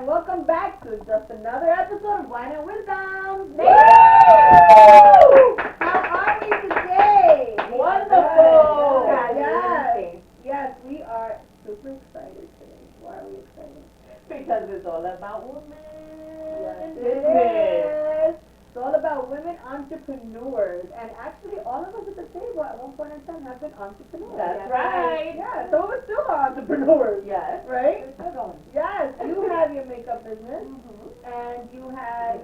and welcome back to just another episode of Wine and Wisdom. Woo! How are we today? Wonderful! Yes, we are super excited today. Why are we excited? Because it's all about women. Yes, it is. It's all about women entrepreneurs, and actually all of us at the table at one point in time have been entrepreneurs. That's right. Yeah, some of us still are entrepreneurs. Yes. Right? It's still going. Yes, you have your makeup business, Mm-hmm. and you had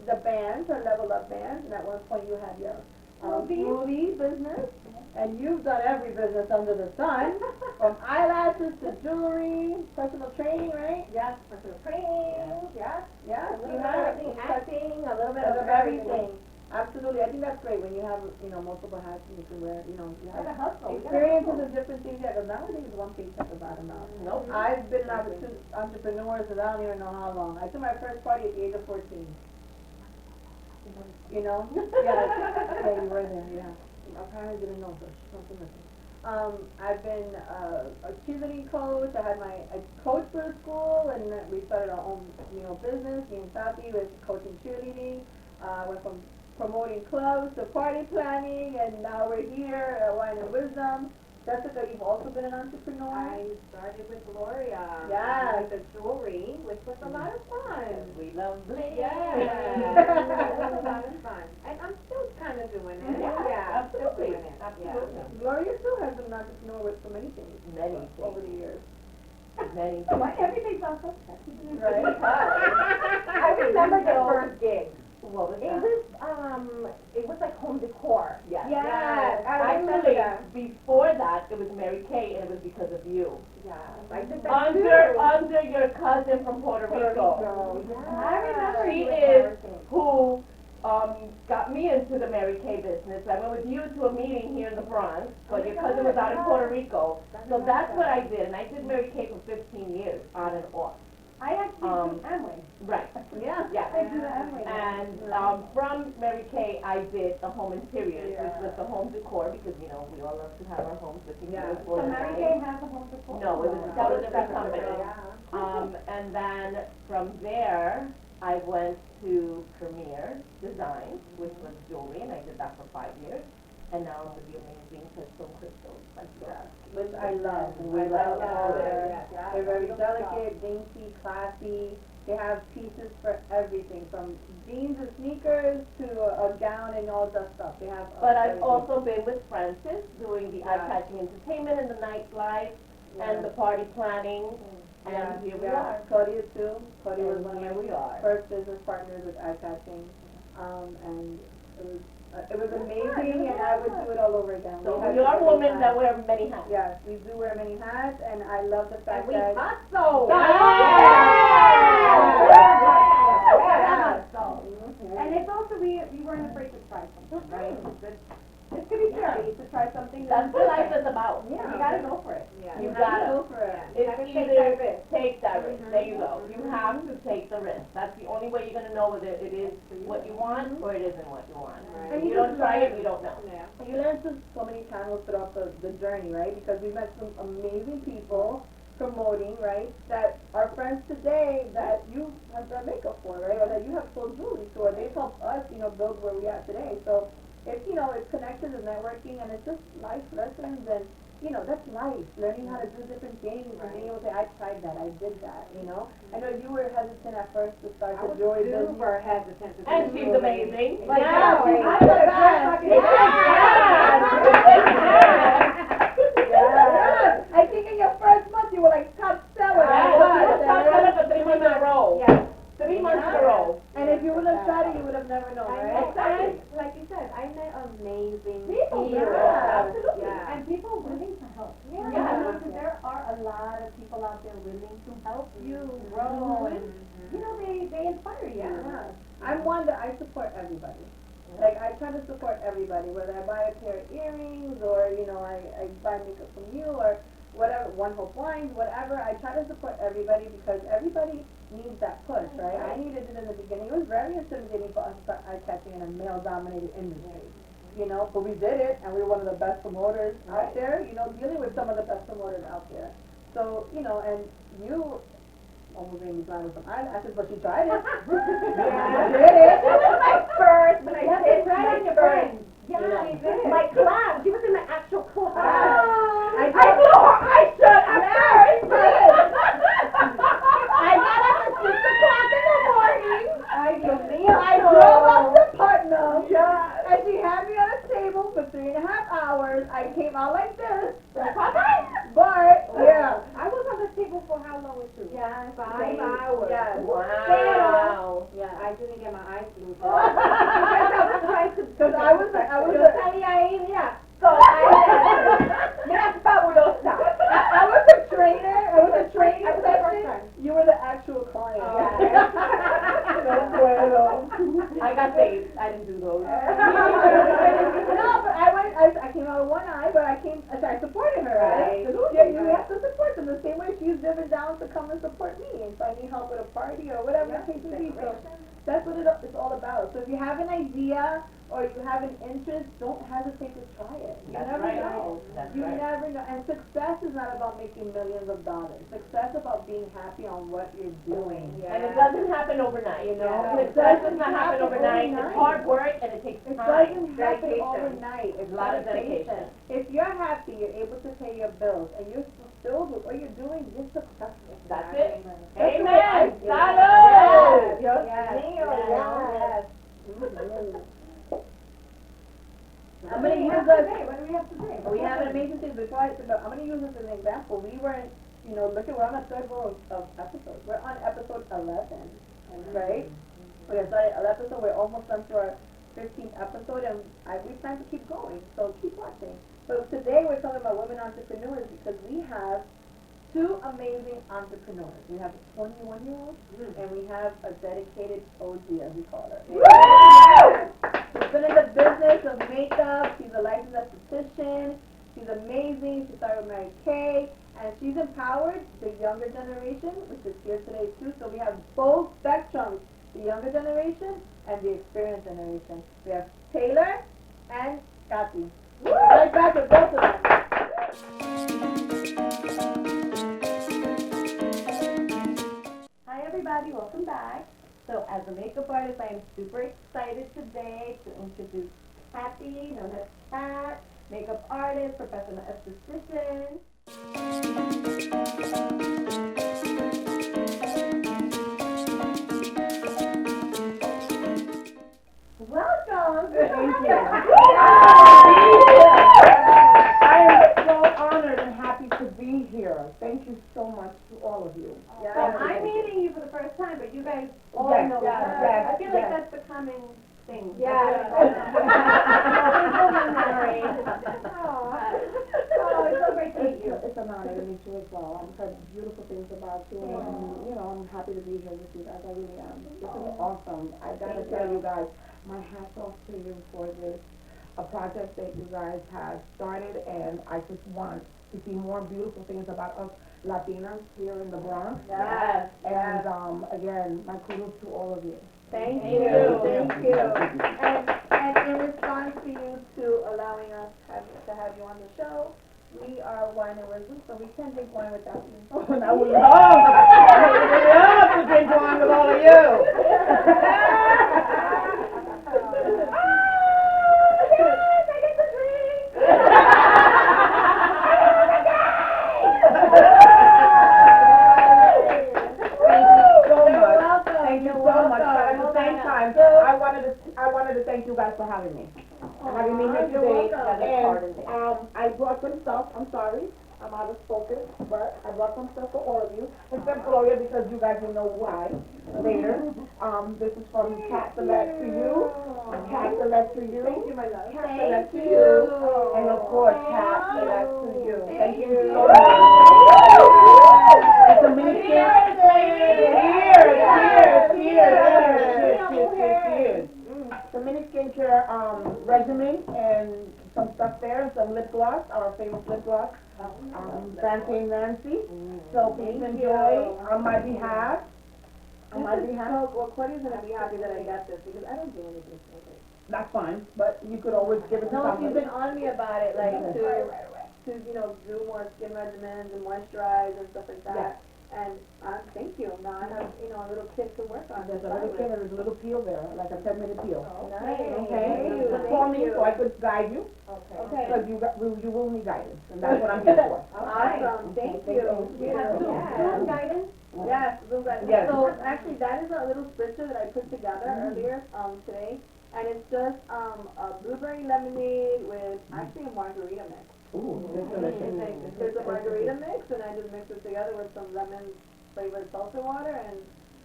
the bands, or Level Up bands, and at one point you had your smoothie business, and you've done every business under the sun, from eyelashes to jewelry, personal training, right? Yes, personal training. Yes. Yes, A you little bit of have everything, acting, a little bit of everything. Absolutely, I think that's great when you have, multiple hats and you can wear, you have Gotta hustle. experiences of different things. Yeah, because nowadays one paycheck is not enough. Nope. I've been an entrepreneur since I don't even know how long. I threw my first party at the age of 14. You know? Yeah, you were there, yeah. My parents didn't know, so she don't listen. I've been a cheerleading coach. I coached for the school, and then we started our own, business. Me and Tati was coaching cheerleading. Went from promoting clubs to party planning, and now we're here at Wine and Wisdom. Jessica, you've also been an entrepreneur. I started with Gloria. Yes. With the jewelry, which was a lot of fun. We love bling. Yes. It was a lot of fun. And I'm still kind of doing it. Yeah, I'm still absolutely. doing it. Absolutely. Gloria still has been an entrepreneur with so many things Many over things. the years. Many So things. everything's awesome. Right. I remember the first gig. What was It that? was like home decor. Yes. Yes, I remember Actually, that. before that, it was Mary Kay, and it was because of you. Yeah, I did that Under your cousin from Puerto Rico. I remember She you is working. who got me into the Mary Kay business. I went with you to a meeting here in the Bronx, but your cousin was out in Puerto Rico. So that's what I did, and I did Mary Kay for 15 years, on and off. I actually do Amway. Right. Yeah. Yeah. I do the Amway. And from Mary Kay, I did the home interiors, which was the home decor, because, we all love to have our homes looking beautiful. So and Mary nice. Kay has a home decor? No, it was a different company. Yeah. And then from there, I went to Premier Designs, which was jewelry, and I did that for 5 years. And now I'm with the amazing Crystals. Which I love. We love all it. They're very delicate, dainty, classy. They have pieces for everything, from jeans and sneakers to a gown and all that stuff. They have. But I've everything. also been with Francis doing the eye-catching entertainment and the nightlife and the party planning. And here we are. Claudia too. Claudia was And one of here my we are. first business partners with eye catching, and it was amazing, and I would do it all over again. So had we are so many women that hats. wear many hats. Yes, we do wear many hats, and I love the fact And we that. hustle. And it's also, we weren't afraid to try something, right? It's to be scary to try something. That's what life is about. Yeah, you gotta go for it. You have to gotta. go for it. It's Have to take either that risk. take that risk. There you go. You have to take the risk. That's the only way you're gonna know whether it is what you want or it isn't what you want. And If you you don't just try learn- it, you don't know. You learn so many channels throughout the journey, right? Because we met some amazing people promoting, right? That are friends today that you have done makeup for, right? Or that you have sold jewelry to, or they've helped us, build where we are today. So it's, it's connections and networking, and it's just life lessons, and that's life. Learning how to do different things and being able to say, I tried that, I did that. I know you were hesitant at first to start the jewelry business. super hesitant to do And she's amazing. But Yeah. now, I'm I'm gonna the dress Yes. I think in your first month you were like top seller. Top seller for 3 months in a row. Yeah. 3 months in a row. And if you would have tried it, you would have never known, right? Exactly. Like you said, I met amazing People. Yeah. Absolutely. Yeah. And people willing to help. Yeah. Because there are a lot of people out there willing to help you grow, and they inspire you. Yeah. I'm one that I support everybody. Like, I try to support everybody, whether I buy a pair of earrings or, I buy makeup from you or whatever, One Hope Wines, whatever. I try to support everybody because everybody needs that push, right? I needed it in the beginning. It was very intimidating for us to start eye-catching in a male-dominated industry, but we did it, and we were one of the best promoters out there, dealing with some of the best promoters out there. So, and almost made me cry with some eyelash. I said, but she tried it. Yeah. She did it. This was my first, but I Yeah, did it's right my on your first. brain. Yeah, She did. my class. She was in the actual class. I I blew her eye shut at first. I got up at 6 o'clock in the morning. Ay, Dios mío. I I drove up to Putnam. Yeah. And she had me on a table for 3.5 hours. I came out like this. But, yeah. I was on the table for how long too? Yeah, 5 hours. Yes. Wow. Yeah, I didn't get my eyes glued. Because I was Yo salía ahí, mira, mira fabulosa. I was a trainer. I was a training I was the first session. time. You were the actual client. No Oh. puedo. I got saved. I didn't do those. No, but I came out of one eye, but I supported her, right? Right. Yeah, you have to support them the same way she's driven down to come and support me. And so I need help with a party or whatever the case may be. So that's what it's all about. So if you have an idea or you have an interest, don't hesitate to try it. You That's never right. know. That's You right. never know. And success is not about making millions of dollars. Success is about being happy on what you're doing. And it doesn't happen overnight. You know, Success it does doesn't not happen happen overnight. It's overnight. hard work and it takes It time. doesn't happen Dedication. overnight. It's A lot of dedication. If you're happy, you're able to pay your bills, and you're fulfilled with what you're doing, you're successful. That's it. That's the way I Amen. feel. Salud. Yes. Yes. Mío, Yes. yes. I'm What gonna do we use have us. today? What do we have today? We have an amazing thing. Before I sit down, I'm gonna use this as an example. We were, look at we're on the third row of episodes. We're on episode 11, right? We started an episode. We're almost done to our 15th episode, and we plan to keep going. So keep watching. So today we're talking about women entrepreneurs because we have two amazing entrepreneurs. We have a 21-year-old, and we have a dedicated OG, as we call her. She's been in the business of makeup. She's a licensed esthetician. She's amazing. She started with Mary Kay, and she's empowered the younger generation, which is here today too. So we have both spectrums, the younger generation and the experienced generation. We have Taylor and Kathy. Right back with both of them. Hi everybody, welcome back. So as a makeup artist, I am super excited today to introduce Kathy, known as Kat, makeup artist, professional esthetician. Welcome. Thank you. I am so honored and happy to be here. Thank you so much to all of you. So I'm meeting you for the first time, but you guys all Yes, know each yes, other. yes, I feel like yes. that's the common thing. Yeah. Oh, it's so great to meet you. It's an honor to meet you as well. I've heard beautiful things about you, and I'm happy to be here with you guys. I really am. This is awesome. I gotta tell you guys, my hat's off to you for this, a project that you guys have started, and I just want to see more beautiful things about us Latinas here in the Bronx. Yes. And again, my kudos to all of you. Thank you. you. Thank you. And in response to you to allowing us to have you on the show, we are wine and wisdom, so we can't drink wine without you. And I would love to drink wine with all of you. Thank you so much. But at the same time, I wanted to thank you guys for having me. Having me here today. And I brought some stuff. I'm sorry. I'm out of focus, but I brought some stuff for all of you, except Gloria, because you guys will know why later. This is from Kat Select to you, Kat Select to you, Thank you, my love. Kat Select to you, and of course Kat Select to you. Thank you so Thank much. you. It's a mini Cheers. The mini skincare regimen and some stuff there, some lip gloss, our famous lip gloss, Champagne Nancy. So please enjoy on my behalf. On my behalf. Well, Courtney's gonna be happy that I got this because I don't do anything with it. That's fine, but you could always give it to No, she's somebody. been on me about it, like to do more skin regimens and moisturize and stuff like that. And, thank you, now I have, you know, a little kit to work on. There's a little kid, there's a little peel there, like a 10-minute peel. Nice. Okay, just call me so I could guide you, Okay. because you will need guidance, and that's what I'm here for. Awesome, thank you. You have Zoom guidance? Yes, Zoom guidance. Yes. So actually, that is a little spritzer that I put together earlier, today, and it's just, a blueberry lemonade with actually a margarita mix. Ooh, that's delicious. There's a margarita mix, and I just mix it together with some lemon flavored seltzer water, and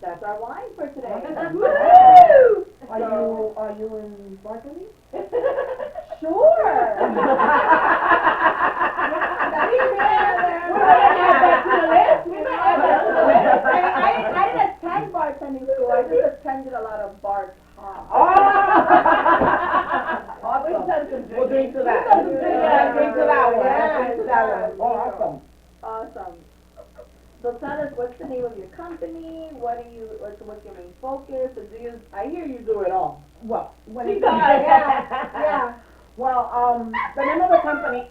that's our wine for today. Woo! Are you in Barkley? Sure. I didn't attend bartending school, I just attended a lot of bar talk. Awesome. We'll drink to that. Yeah, Drink to that one. yeah, Drink to that one. Oh, awesome. Awesome. So tell us, what's the name of your company? What's your main focus? Or I hear you do it all. Well, when She it does, yeah. Well, the name of the company.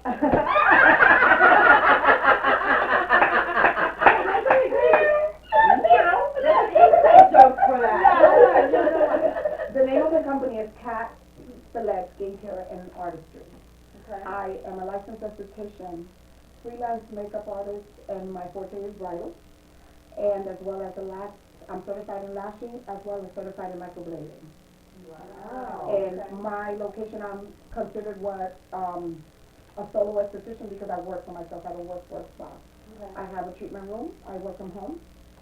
The name of the company is Cat Select Skincare and Artistry. Okay. I am a licensed esthetician, freelance makeup artist, and my forte is bridal. And as well as I'm certified in lashing, as well as certified in microblading. Wow. And my location, I'm considered a solo esthetician because I work for myself. I don't work for a spa. Okay. I have a treatment room. I work from home,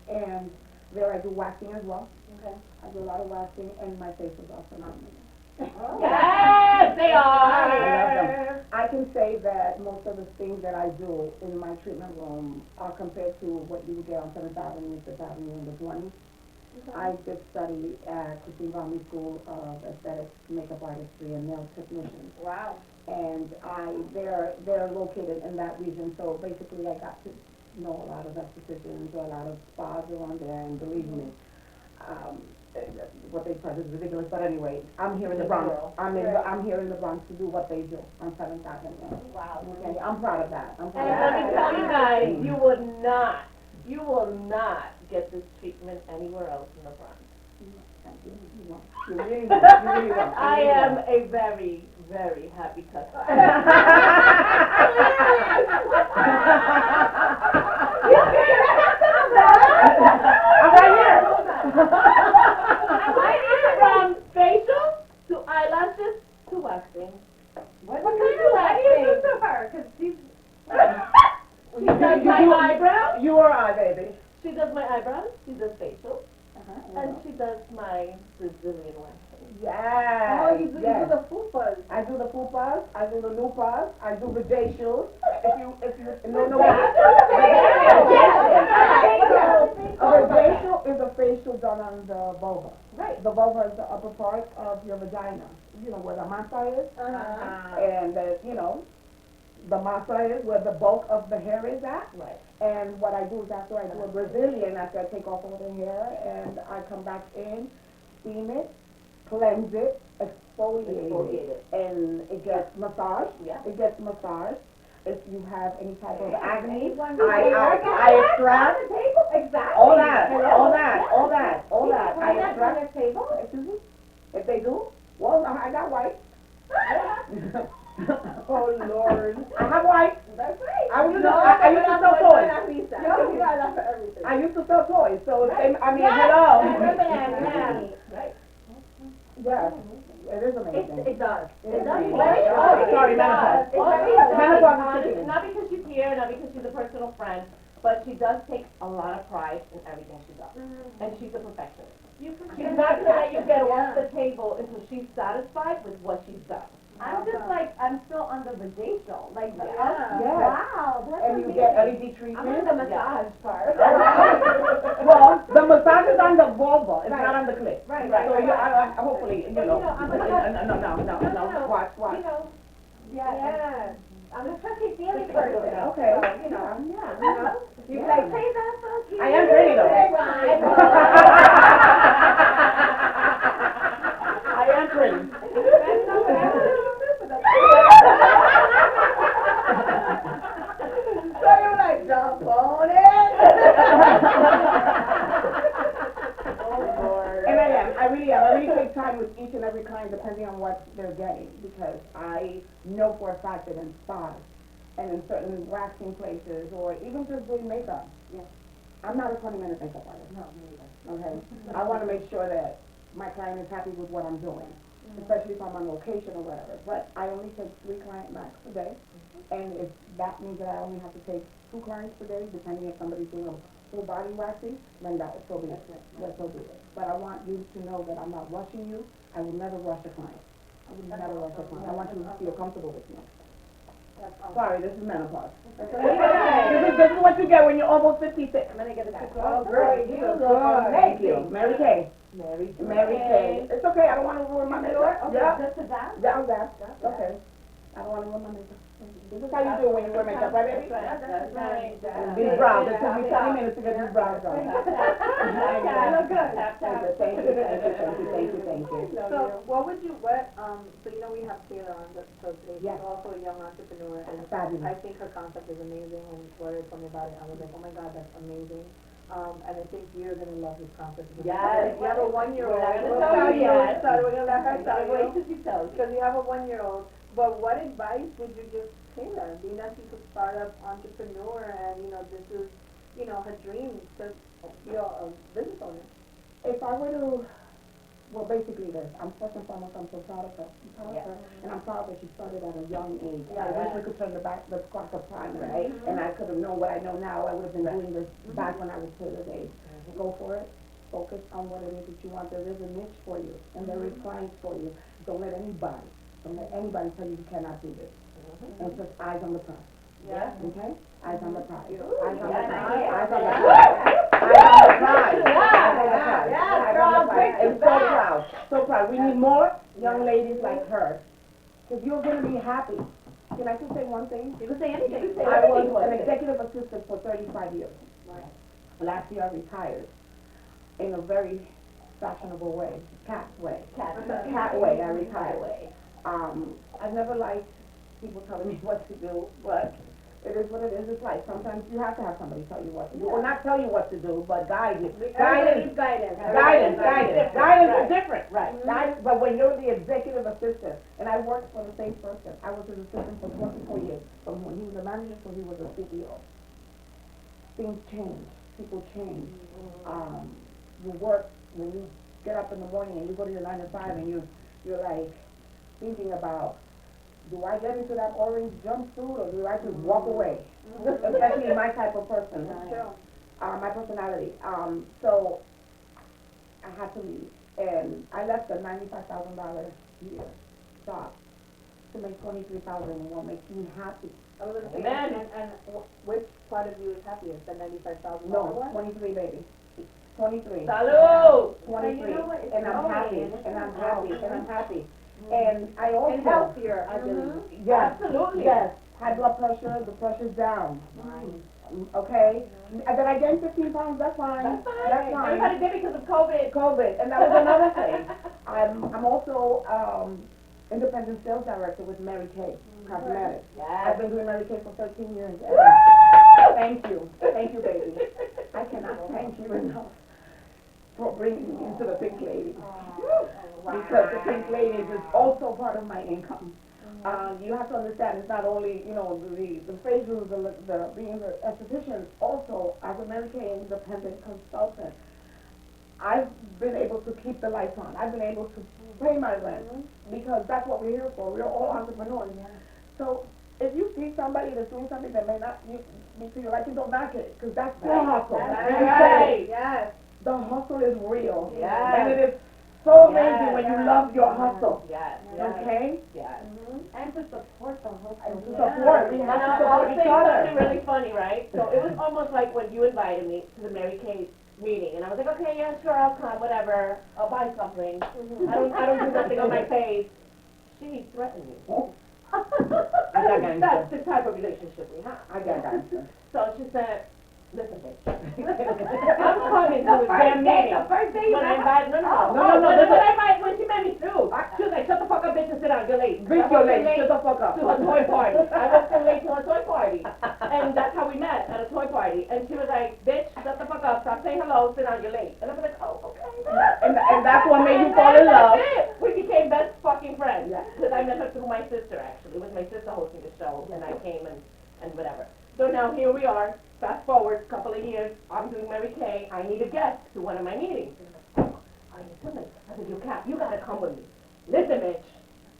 and there I do waxing as well. Okay. I do a lot of waxing, and my facials are phenomenal. Yes, they are. I can say that most of the things that I do in my treatment room are compared to what you would get on 7th Avenue, 5th Avenue in the 20s. I did study at the Steve Army School of Aesthetics, Makeup Artistry, and Nail Technician. Wow. And they're located in that region, so basically I got to know a lot of estheticians, a lot of spas around there, and believe me, what they charge is ridiculous, but anyway, I'm here in the Bronx. I'm here in the Bronx to do what they do on 7th Avenue. Wow. Okay, I'm proud of that. I'm proud And of let me that. tell you guys, you will not get this treatment anywhere else in the Bronx. You really won't. I am a very, very happy customer. I'm right here. From facial to eyelashes to waxing. What kind of waxing? Do you do to her? 'Cause she's... She does my eyebrows. You are eye, baby. She does my eyebrows. She does facial. And she does my Brazilian waxing. Yes. Oh, you do yes. the fupas. I do the fupas, I do the lupas, I do the J shoes. If you no. A facial is a facial done on the vulva. Right. The vulva is the upper part of your vagina. You know where the masa is, and the masa is where the bulk of the hair is at. Right. And what I do is after I do a Brazilian, after I take off all the hair, and I come back in, steam it, cleanse it, exfoliate it, and it gets massaged. Yeah. It gets massaged. If you have any type of acne, Everyone I extract Exactly. all that. I I extract. their table? Excuse me? If they do, well, I got white. Oh, Lord. I have white. That's right. I used to sell toys. You got enough for everything. I used to sell toys, so Right. I mean, Yes, hello. I remember that, yeah. Right. Yes, it is amazing. It does. It does. is. Oh, Sorry, it menopause. does. It really does. Menopause is kicking. Not because she's here, not because she's a personal friend, but she does take a lot of pride in everything she does. And she's a perfectionist. She's not gonna let you get off the table until she's satisfied with what she's done. I'm just like, I'm still under the facial. Like, Yeah. Yes. wow, that's And you amazing. get LED I'm treatment. on the massage part. Well, the massage is on the vulva, it's not on the clit. Right, So you, hopefully, you know. I'm No, watch. You know, yeah. I'm a touchy feely Okay. person. Okay. So, you know, yeah. You Yeah. like, hey, that's so cute. I am pretty though. I am pretty. So you're like, jump on it. way because I know for a fact that in spas and in certain waxing places or even just doing makeup. Yes. I'm not a 20-minute makeup artist. No, me neither. Okay, I want to make sure that my client is happy with what I'm doing, especially if I'm on location or whatever. But I only take 3 client max a day, and if that means that I only have to take 2 clients per day, depending if somebody's doing a full body waxing, then that will be it. That's so be it. But I want you to know that I'm not rushing you. I will never rush a client. I will never rush a client. I want you to feel comfortable with me. Sorry, this is menopause. This is what you get when you're almost 56. I'm gonna get it back. Oh, great, you look Thank you. amazing. Mary Kay. Mary Mary Kay. It's okay, I don't want to ruin my makeup. Okay, Yeah, just to that? down there. Okay. I don't want to ruin my makeup. This is how you do when you wear makeup, right, baby? That's right. These brows, it took me 20 minutes to get these brows done. I look good. Thank you. So what would you, so you know we have Taylor on the, so she's Yes. also a young entrepreneur and Fabulous. I think her concept is amazing and Gloria told me about it, I was like, oh my God, that's amazing. And I think you're gonna love this concept. Yes. You have a 1-year-old. We're We'll gonna tell you yes. yes. We're gonna let her tell Wait you. till she tells you. Because you have a 1-year-old, but what advice would you give Taylor, being that she's a startup entrepreneur and, you know, this is, you know, her dream to be a business owner? If I were to, well, basically this, I'm first and foremost, I'm so proud of her. I'm proud of her, and I'm proud that she started at a young age. I wish we could turn the clock of time, right? And I could have known what I know now, I would have been doing this back when I was Taylor's age. Go for it, focus on what it is that you want, there is a niche for you, and there is clients for you. Don't let anybody tell you you cannot do this. And just eyes on the prize. Yeah. Okay? Eyes on the prize. Eyes on the Yeah, prize. yeah. Eyes on the prize. Eyes on the prize. Yeah, Eyes on the prize. yeah, Eyes girl, on the prize. bring And it so back. proud. So proud. We need more young ladies like her. Because you're going to be happy. Can I just say one thing? You can say anything. You can say I was anything. an executive assistant for 35 years. Last year I retired in a very fashionable way, cat way. Cat way, I retired. I've never liked people telling me what to do, but it is what it is. It's life. Sometimes you have to have somebody tell you what to do, or not tell you what to do, but guide you. Guidance is different. Right. But when you're the executive assistant, and I worked for the same person, I was his assistant for 24 years, from when he was a manager to he was a CEO. Things change. People change. You work, when you get up in the morning and you go to your 9 to 5 and you're like thinking about, do I get into that orange jumpsuit or do I just walk away? Especially my type of person. My personality. So I had to leave. And I left a $95,000 a year job to make $23,000 and what makes me happy. I was gonna say, Amen. and which part of you is happiest, the $95,000 No, one? 23, baby. 23. Salud! 23. you know what, it's And I'm growing, happy. and it's And I'm growing. happy. And I'm happy. And I also. And healthier, I believe. Yes. Absolutely. Yes. High blood pressure, the pressure's down. Okay? And then I gained 15 pounds, that's fine. That's fine. That's fine. Everybody did because of COVID. COVID, and that was another thing. I'm also independent sales director with Mary Kay Cosmetics. I've been doing Mary Kay for 13 years. Thank you, baby. I cannot thank you enough for bringing me into the Pink Ladies. Because the Pink Ladies is also part of my income. You have to understand, it's not only, you know, the facials, the being the esthetician, also as a Mary Kay independent consultant, I've been able to keep the lights on. I've been able to pay my rent because that's what we're here for. We're all entrepreneurs. So if you see somebody that's doing something that may not be to your liking, don't knock it because that's their hustle. That's right. Yes. The hustle is real. Yes. And it is so Yes. amazing when you love your hustle. Yes. Okay? Yes. And to support the whole. And to support. We have to I'll support say each something other. really funny, right? So it was almost like when you invited me to the Mary Kay meeting, and I was like, okay, yeah, sure, I'll come, whatever, I'll buy something. I don't do nothing on my face. She threatened me. That's the type of relationship we have. I got that. So she said, listen, bitch, I'm coming to the damn meeting. The first day you When I met invited, No, when she met me through, she was like, shut the fuck up, bitch, and sit down, you're late. Bitch, you're late. Shut the fuck up. To a toy party. I walked in late to a toy party. And that's how we met, at a toy party. And she was like, bitch, shut the fuck up, stop saying hello, sit down, you're late. And I was like, oh, okay. And that's what made you And fall in that's love. it. We became best fucking friends. Because I met through my sister, actually. It was my sister hosting the show, and I came and whatever. So now here we are, fast forward a couple of years, I'm doing Mary Kay, I need a guest to one of my meetings. I said, you gotta come with me. Listen, bitch,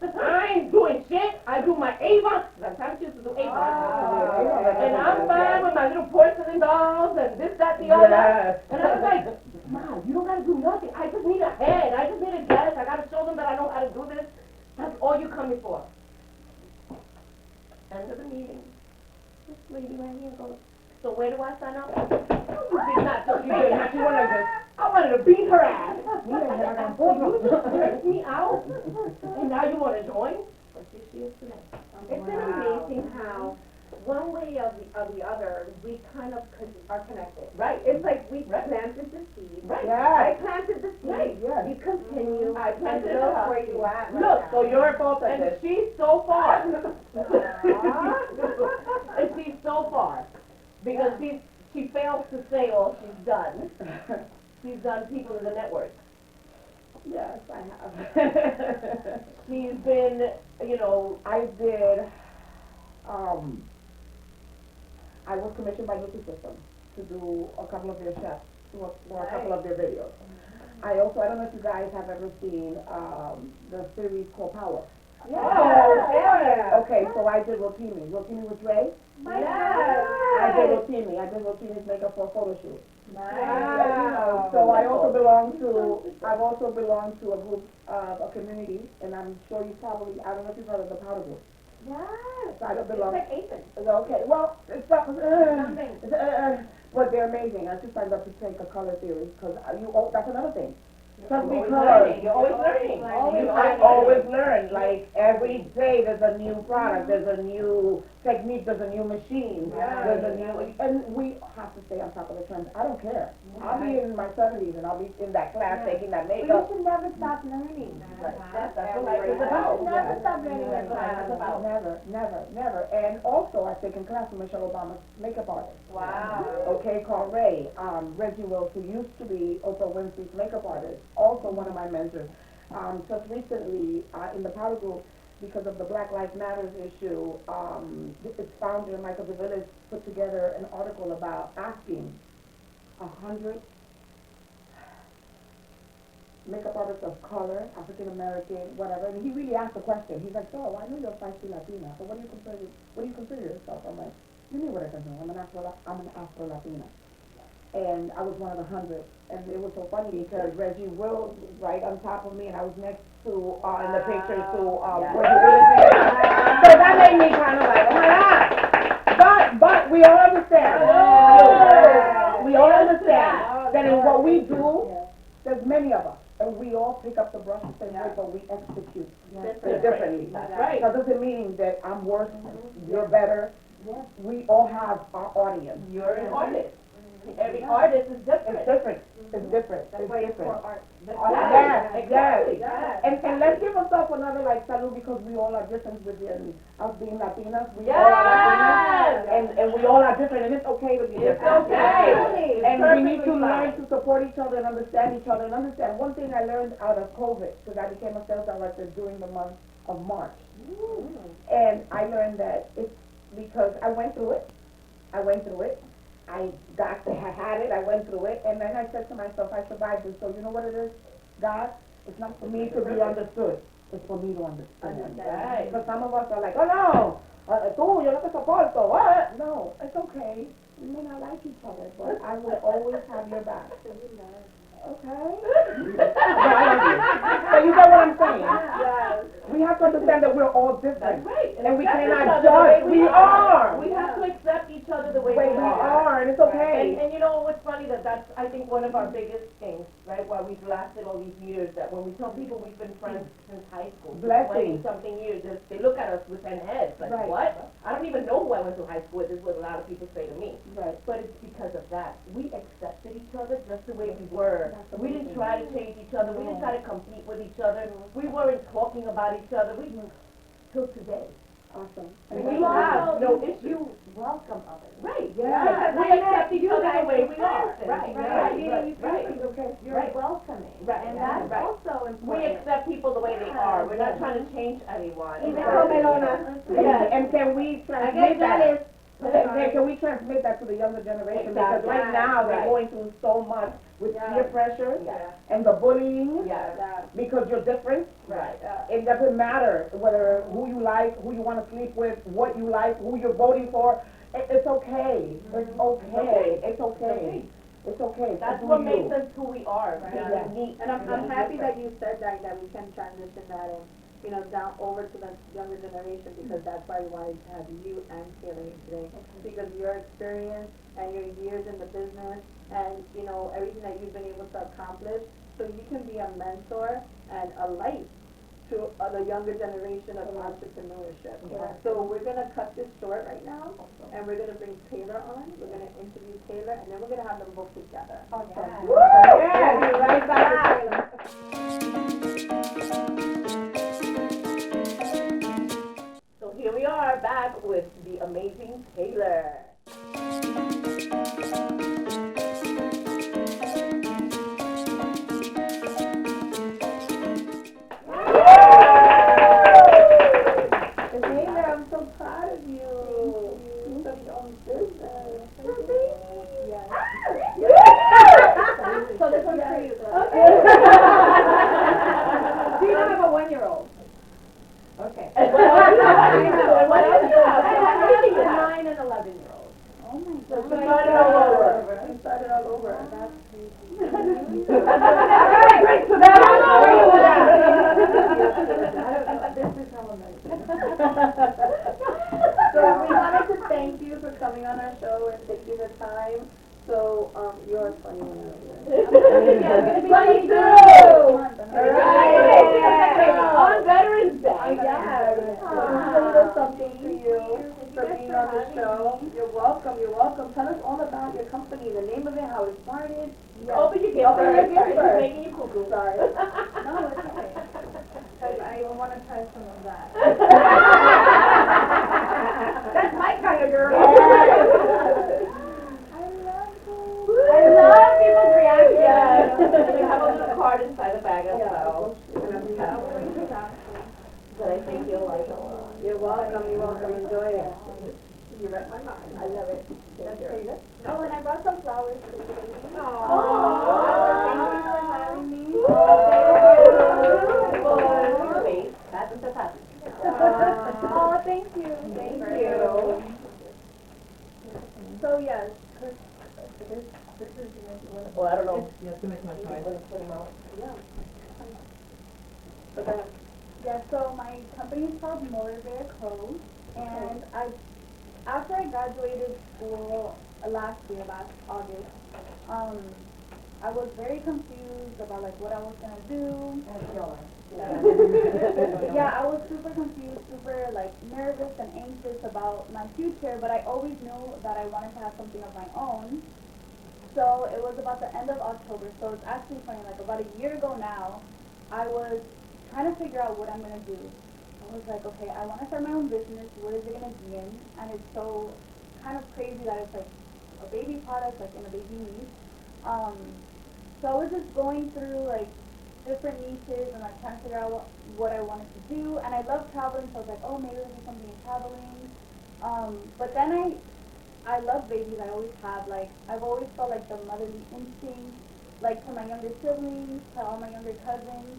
I ain't doing shit, I do my Avon, sometimes she used to do Avon. And I'm fine with my little porcelain dolls and this, that, the other. Yes. And I was like, Mom, you don't gotta do nothing, I just need a head, I just need a guest, I gotta show them that I know how to do this. That's all you coming for. End of the meeting. This lady right here goes, so where do I sign up? You did not do that. She wanted to, I wanted to beat her ass. you didn't have that You just cursed me out, and now you want to join? But here she is today. It's been amazing how, one way or the other, we kind of are connected. Right. It's like we Right. planted the seed. Right. I yes, planted the seed. Right. yes. You continue. I planted and it look up. where you at. right Look, now. so you're both of and this. she's so far. And she's so far. Because she fails to say all she's done. She's done People in the Network. Yes, I have. She's been, I did, I was commissioned by Nutrisystem to do a couple of their chefs, for a couple of their videos. I also, I don't know if you guys have ever seen, the series called Power. Yeah. Okay, so I did Rotimi. Rotimi with Ray. I did Rotimi. I did Rotimi's makeup for a photo shoot. Wow. So I also belong to, I've also belonged to a group, a community, and I'm sure you probably, I don't know if you've heard of the Powder Group. Yes. So I don't It's belong. like Ethan. Okay, well, it's not, but they're amazing. I just signed up to take a color series, because that's another thing. Just You're always because. learning. You're always learning. I always learn, like, every day there's a new product, there's a new technique, there's a new machine, there's a new, and we have to stay on top of the trends. I don't care. I'll be in my 70s and I'll be in that class taking that But you makeup. should never stop learning. That's what life is about. You should never stop learning. That's what life is about. Never. And also, I've taken class with Michelle Obama's makeup artist. Wow. Okay, called Ray, Reggie Wills, who used to be Oprah Winfrey's makeup artist, also one of my mentors. Just recently, in the Powder Group, because of the Black Lives Matters issue, its founder, Michael DeVillis, put together an article about asking 100 makeup artists of color, African American, whatever, and he really asked the question. He's like, so, I know you're a feisty Latina, so what do you consider yourself? I'm like, you know what I consider, I'm an Afro-Latina. And I was one of the 100, and it was so funny because Reggie Wills was right on top of me, and I was next to, in the picture to, Reggie Wills. So that made me kind of like, oh my God. But we all understand. We all understand that in what we do, there's many of us, and we all pick up the brush the same way, but we execute differently. That's right. That doesn't mean that I'm worse, you're better. We all have our audience. You're an artist. Every artist is different. It's different. It's different. That's It's why it's different. for art. Yes, Exactly. yes. And let's give ourselves another like salute because we all are different within us being Latinas. We all are Latinas, and we all are different, and it's okay to be It's different. okay. And we need to Perfectly learn fine. to support each other and understand each other and understand. One thing I learned out of COVID, because I became a sales director during the month of March, and I learned that it's because I went through it. I had it, I went through it, and then I said to myself, I survived it, so you know what it is, God? It's not for me to be understood, it's for me to understand. Right. Because some of us are like, oh no, tú, yo no te soporto, what? No, it's okay, we may not like each other, but I will always have your back. Okay? So you get what I'm saying? We have to understand that we're all That's different. right. And we accept each cannot other the way judge. We are. We have to accept each other the way Wait, we we are. are, and it's okay. And you know what's funny, that's, I think, one of our biggest things, right, why we've lasted all these years, that when we tell people we've been friends since high school, Blessing. 20-something years, they look at us with 10 heads, like, Right. what? I don't even know who I went to high school with, is what a lot of people say to me. Right. But it's because of that. We accepted each other just the way we were. We didn't try to change each other. We didn't try to compete with each other. We weren't talking about each other. Till today. Awesome. We have. no issue. You welcome others. Right, Yeah. because we accept each other the way we are. Right, Right. Okay. You're Right. welcoming, Right, and yeah, that's right. also We important. accept people the way they are, we're not trying to change anyone. Even So, though- Melona, Yes. and can we transmit that? Can we transmit that to the younger generation? Because Exactly. right now, they're Right. going through so much with Yeah. peer pressure Yeah. and the bullying, Yes, because you're different. right. It doesn't matter whether who you like, who you want to sleep with, what you like, who you're voting for. It's okay. It's okay. It's okay. It's okay. That's Do what you. makes us who we are, being Yeah. unique. And I'm being happy that different. you said that we can transition that and, you know, down over to the younger generation, because that's why we wanted to have you and Taylor here today. Because your experience and your years in the business and, you know, everything that you've been able to accomplish, so you can be a mentor and a light to the younger generation of entrepreneurship. Yeah. So we're gonna cut this short right now, and we're gonna bring Taylor on, we're gonna interview Taylor, and then we're gonna have them both together. Yeah. Yeah, be right back. So here we are back with the amazing Taylor. Taylor, I'm so proud of you. You have your own business. Yes. So this one's for you. Do you have a 1-year-old? Okay. And what else you have? And what else you have? Everything you have. 9 and 11-year-old. Oh my So God. we started all over. We started all over. That's Great, so that This is elementary. So we wanted to thank you for coming on our show and taking the time. So, you're 21 22! On Veterans Day. Yes. So a little something for you for being on the show. You're welcome, you're welcome. Tell us all about your company, the name of it, how it started. Open your gift Open your first. gift It's first. making you cuckoo. Sorry. No, it's okay. Cause I want to try some of that. That's my kind of girl. I love people's reactions. Yes. You have a little card inside the bag as well. That I think you'll like a lot. You're welcome, you're welcome. Enjoy it. You read my mind. I love it. Oh, and I brought some flowers for you. Oh, thank you. Thank you. So, yes, Well, I don't know. You have to make my You choice. want to put them out? Yeah, so my company is called Motor Bear Co. And after I graduated school last August, I was very confused about like what I was gonna do. Yeah, I was super confused, super like nervous and anxious about my future, but I always knew that I wanted to have something of my own. So it was about the end of October, so it's actually funny, like about a year ago now, I was trying to figure out what I'm gonna do. I was like, okay, I wanna start my own business, what is it gonna be in? And it's so kind of crazy that it's like a baby product, like in a baby niche. So I was just going through like different niches and like trying to figure out what I wanted to do. And I love traveling, so I was like, oh, maybe I'll do something in traveling. But then I love babies. I always have, like, I've always felt like the motherly instinct, like to my younger siblings, to all my younger cousins.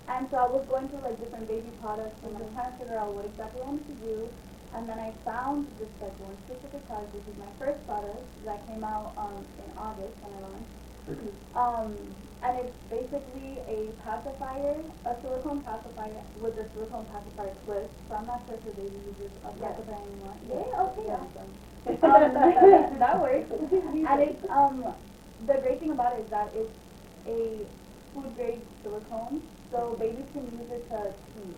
And so I was going through like different baby products and like trying to figure out what exactly I wanted to do. And then I found this like one specific product, which is my first product that came out in August when I launched. And it's basically a pacifier, a silicone pacifier with a silicone pacifier twist. So I'm not sure if the baby uses a pacifier anymore. Yeah, okay. Yeah. That works. And it's the great thing about it is that it's a food grade silicone, so babies can use it to eat.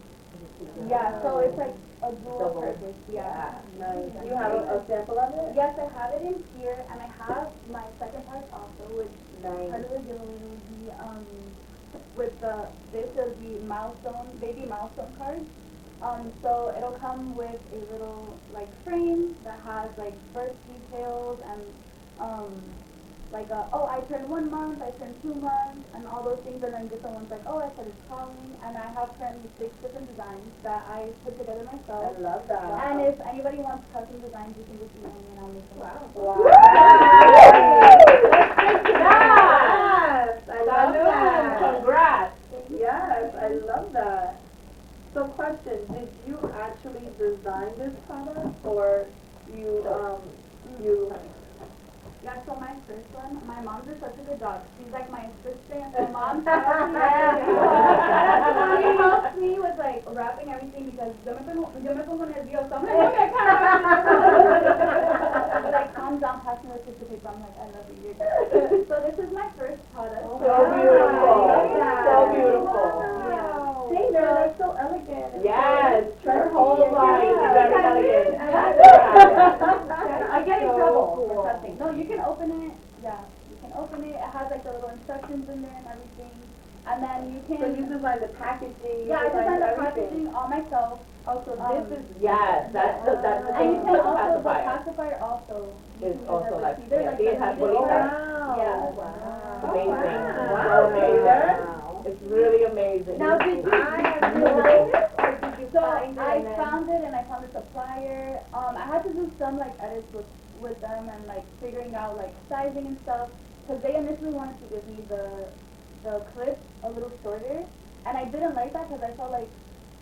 Yeah, so it's like a dual purpose. Yeah. Nice. You have a sample of it? Yes, I have it in here, and I have my second part also, which Nice. part of the giveaway will be with this is the milestone baby milestone card. So it'll come with a little like frame that has like birth details and like I turned 1 month, I turned 2 months, and all those things, and then different ones like, I started crawling, and I have currently 6 different designs that I put together myself. I love that. And if anybody wants custom designs, you can just email me and I'll make them. Wow. Yes, I love that. Congrats. Yes, I love that. So question, did you actually design this product or you Yeah, so my first one, my mom did such a good job. She's like my assistant. My mom she helps me with like wrapping everything because yo me pongo nerviosa. I'm like, okay, but like calm down, pass me the tissue paper. I'm like, I love you. You're good. So this is my first product. So beautiful. So beautiful. Yeah. Thank you, that's so elegant. Yes, her whole line is very elegant. I get in trouble for touching. No, you can open it. Yeah, you can open it. It has like the little instructions in there and everything. And then you can. So you designed the packaging. Yeah, I designed the everything. packaging all myself. Also, Um, this is, Yes, that's the And you thing can with the also, the pacifier. pacifier also. you Is can use also as a like, seeder, yeah, like see, it the has seeder bolita. part. Yeah. wow. Amazing. Wow. Amazing. It's really amazing. Now, did you design it, or did you So find it I and then? found it and I found a supplier. I had to do some like edits with them and like figuring out like sizing and stuff. Cause they initially wanted to give me the clip a little shorter, and I didn't like that because I felt like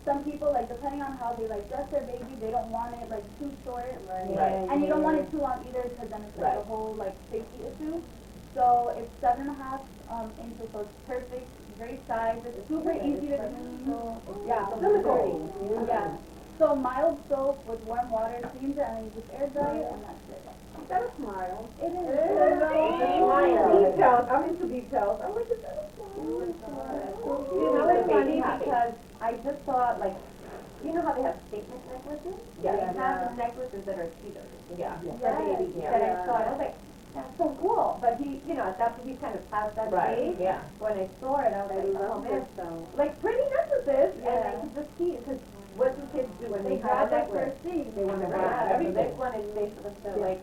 some people like depending on how they like dress their baby, they don't want it like too short, Right. and you don't want it too long either because then it's like Right. a whole like safety issue. So it's 7.5 inches, so it's perfect, great size. It's super easy to clean. Yeah, Silicone. yeah. So mild soap with warm water cleans it, and then you just air dry it, and that's it. You got a smile. It is. Details, I'm into details. I'm like, is that a smile? You know, it's funny because I just saw, like, you know how they have statement necklaces? Yeah. They have the necklaces that are cheaters. Yeah. For babies, Yeah. that I saw, and I was like, that's so cool, but he, you know, that's, he kind of passed that Right, stage. yeah. When I saw it, I was I like, oh love man, this though. like pretty necklaces, and I Yeah. could just see, because what do kids do when They they have grab a it necklace? first thing. They want to Right. grab it, so Everything. this one is made for the, like.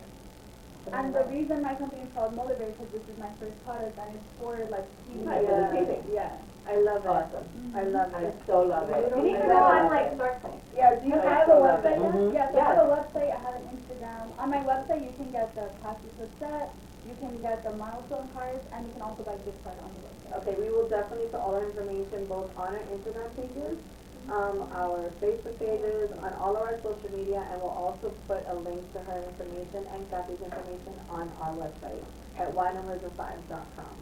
And the reason my company is called Motivator because this is my first product, and it's for like teens. Right, for the teething. Yeah. I love it. Awesome. I love I it. so love it. You need to I go love on it. like Shark Tank. Yeah, do you I have so a love it. website yet? Mhm. Yes, I Yes. have a website, I have an Instagram. On my website, you can get the Cassie Food set, you can get the milestone cards, and you can also buy gift card on the website. Okay, we will definitely put all our information both on our Instagram pages, our Facebook pages, on all of our social media, and we'll also put a link to her information and Kathy's information on our website at whynumbers5.com.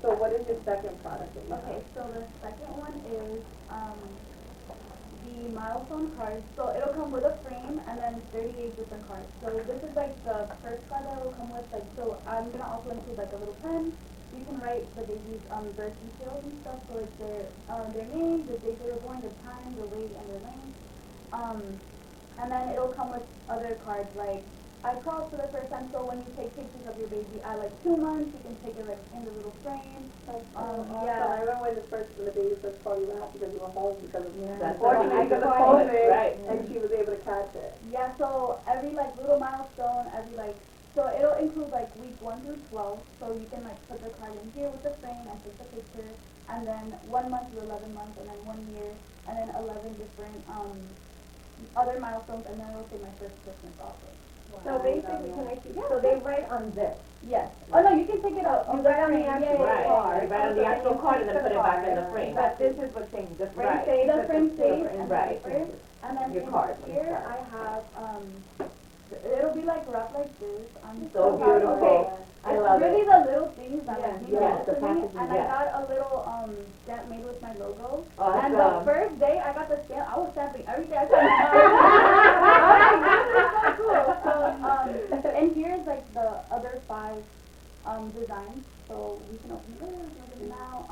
So what is your second product that you have? Okay, so the second one is the milestone cards. So it'll come with a frame and then 38 different cards. So this is like the first card that will come with. Like, so I'm gonna also include like a little pen. You can write the baby's birth details and stuff. So it's their name, the date they were born, the time, the weight, and their length. And then it'll come with other cards like I crawled for the first time. So when you take pictures of your baby at like 2 months, you can take it like in the little frame. Yeah, I remember when the baby first called you out because you were home because of That's unfortunately because of right. COVID, Right. and she was able to catch it. Yeah, so every like little milestone, so it'll include like week 1 through 12. So you can like put the card in here with the frame and take the picture, and then 1 month to 11 months, and then 1 year, and then 11 different other milestones, and then it'll say my first Christmas also. So basically, can I see, so they write on this. Yes. Oh no, you can take it out. You write on the frame. actual Right. card. You write on the actual card and then put it back in the frame. But this is what changes, the frame Right. stays. The but frame stays frame- and Right. the paper. And then Your in card when you here start. I have it'll be like wrapped like this. So proud. beautiful. Okay. I love It's really it. the little things that Yeah. like mean Yes, most the to me. packaging, And yes. I got a little stamp made with my logo. Awesome. And the first day I got the stamp, I was stamping everything I saw. So cool. So and here's like the other 5 designs. So we can open it now.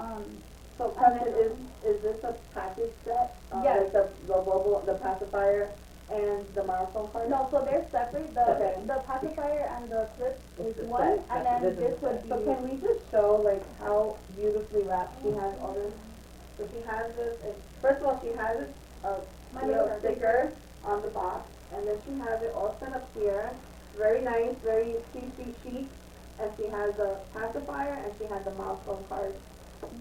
So question is this a package set? Yes. Like the bubble, the pacifier, and the milestone card? No, so they're separate. Okay. The pacifier and the clip It's is the one, set. and then This is this the would set. be. So can we just show like how beautifully wrapped she has all this? So she has this, and first of all, she has it sticker on the box, and then she has it all set up here, very nice, very CC chic, and she has a pacifier, and she has a milestone card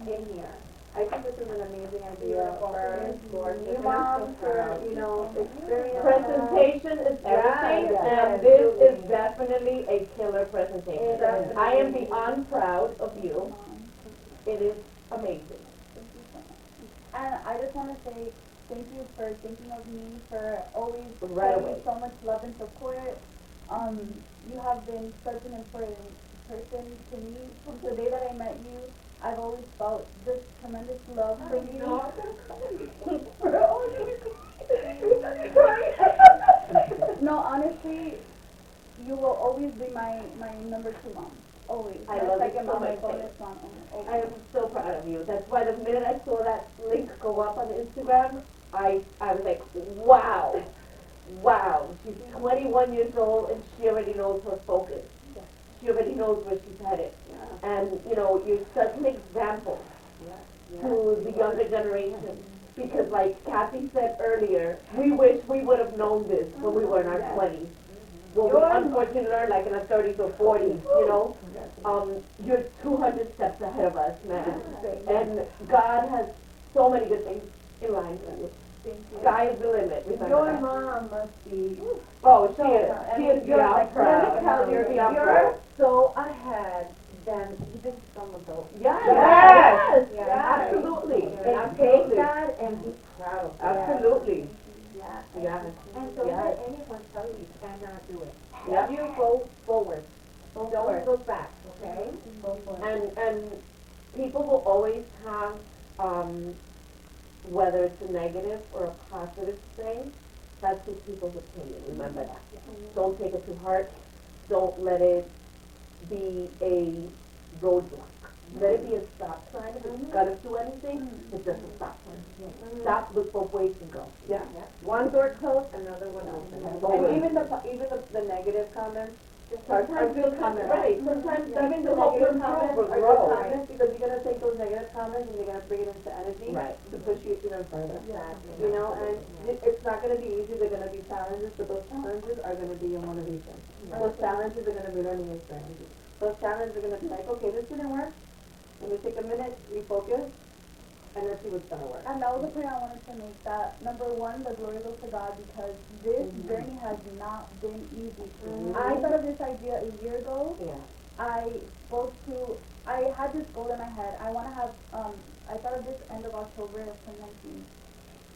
in here. I think this is an amazing idea for new moms, for, you know, experience. Presentation is everything, Yes, and this is definitely a killer presentation. Definitely. I am beyond proud of you. It is amazing. And I just want to say thank you for thinking of me, for always Right showing away. so much love and support. You have been such an important person to me. From the day that I met you, I've always felt this tremendous love for you. No, honestly, you will always be my number 2 mom. Always. I My love you second so mom, my much, bonus mom. Always. I am so proud of you. That's why the minute I saw that link go up on Instagram, I was like, wow, wow. She's 21 years old and she already knows her focus. She already knows where she's headed. And, you know, you're such an example to the younger generation. Because like Kathy said earlier, we wish we would have known this when we were in our 20s. Well, we unfortunately learned like in our 30s or 40s, you know. You're 200 steps ahead of us, man. And God has so many good things in line for you. Sky is the limit. Remember Your that. mom must be, Oh, she is you're beyond like, proud. let me tell you, Beyond you're proud. so ahead than even some of those. Yes, Yes, yes, yes. absolutely, And take absolutely, that and be proud of that. absolutely, Yeah. yes, And don't yes. let anyone tell you you cannot do it. Yep. You go forward. Go Don't forward. look back, okay? Go forward. And people will always have, whether it's a negative or a positive thing, that's just people's opinion, remember that. Don't take it to heart, don't let it be a roadblock. Let it be a stop sign, if it's gonna do anything, it's just a stop sign. Stop, look both ways and go. Yeah. One door closed, another one open. And even the negative comments, Sometimes good good comments. right, sometimes even that's the to help negative improve comments or are good grow. comments, because you're gonna take those negative comments and you're gonna bring it into energy Right. to push you even further. Exactly. You know, and it's not gonna be easy, they're gonna be challenges, but those challenges are gonna be your motivation. Those challenges are gonna be learning experiences. Those challenges are gonna be like, okay, this didn't work, let me take a minute, refocus, and let's see what's gonna work. And that was the point I wanted to make, that number 1, the glory goes to God, because this journey has not been easy. I thought of this idea a year ago. Yeah. I had this goal in my head. I want to have, I thought of this end of October of 2019.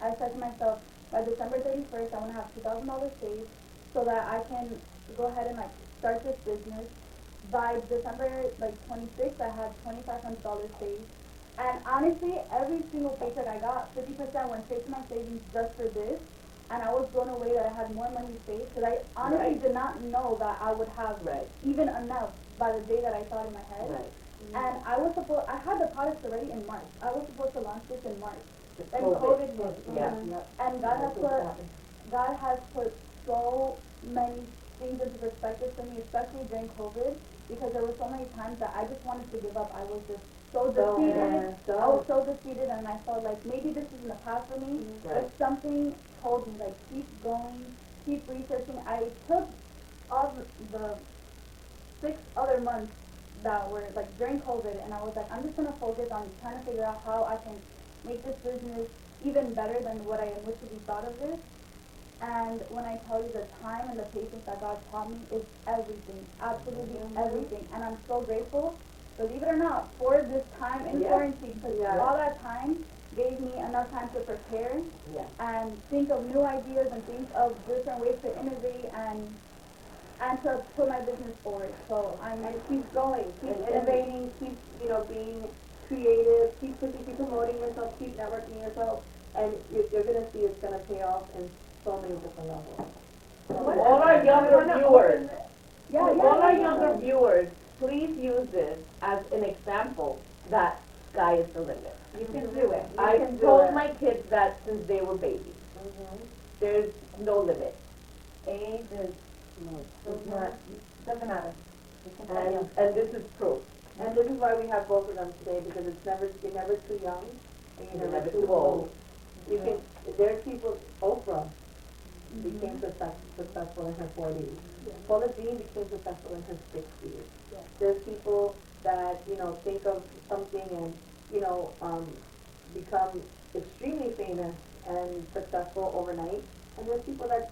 I said to myself, by December 31st, I want to have $2,000 saved so that I can go ahead and like start this business. By December 26th, I had $2,500 saved. And honestly, every single paycheck I got, 50% went straight to my savings just for this. And I was blown away that I had more money saved, because I honestly Right. did not know that I would have Right. even enough by the day that I thought in my head. Right. And I had the products already in March. I was supposed to launch this in March. Then COVID. COVID hit. Yeah. And God has put so many things into perspective for me, especially during COVID, because there were so many times that I just wanted to give up. I was just so defeated. I was so defeated, and I felt like maybe this isn't the path for me. Right. But something told me, like, keep going, keep researching. I took all the 6 other months that were like during COVID, and I was like, I'm just gonna focus on trying to figure out how I can make this business even better than what I initially thought of it. And when I tell you the time and the patience that God taught me is everything, absolutely everything. And I'm so grateful, believe it or not, for this time in quarantine, because all that time gave me enough time to prepare and think of new ideas and think of different ways to innovate and to put my business forward. So And keep going, keep innovating, keep, being creative, keep pushing, keep promoting yourself, keep networking yourself, and you're gonna see it's gonna pay off in so many different levels. All our younger viewers, all our yeah. younger viewers, please use this as an example that sky is the limit. You can do it. I've told my kids that since they were babies. There's no limit. Age is not, doesn't matter. And this is proof. And this is why we have both of them today, because you're never too young, and you're never too old. You can, there's people, Oprah became successful in her 40s. Paula Deen became successful in her 60s. There's people that, you know, think of something and, you know, become extremely famous and successful overnight. And there's people that